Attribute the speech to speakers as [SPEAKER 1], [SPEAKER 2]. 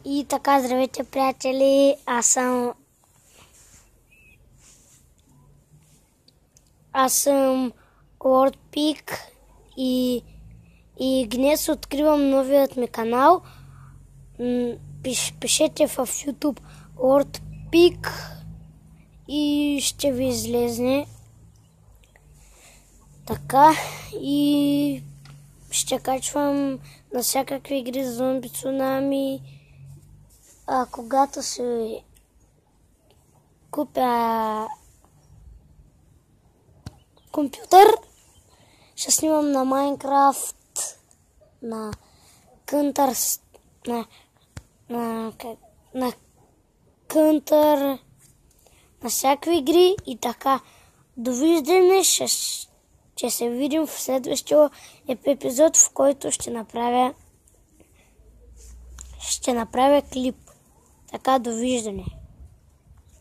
[SPEAKER 1] И така, здравейте, приятели, аз съм Lord Pig и днес откривам новият ми канал. Пишете в YouTube Lord Pig и ще ви излезне. Така, и ще качвам на всякакви игри за зомби цунами. Когато се купя компютър, ще снимам на Майнкрафт, на Кънтър, на Кънтър, на всякакви игри и така. Довиждане, ще се видим в следващия епизод, в който ще направя клип. Така, довиждане.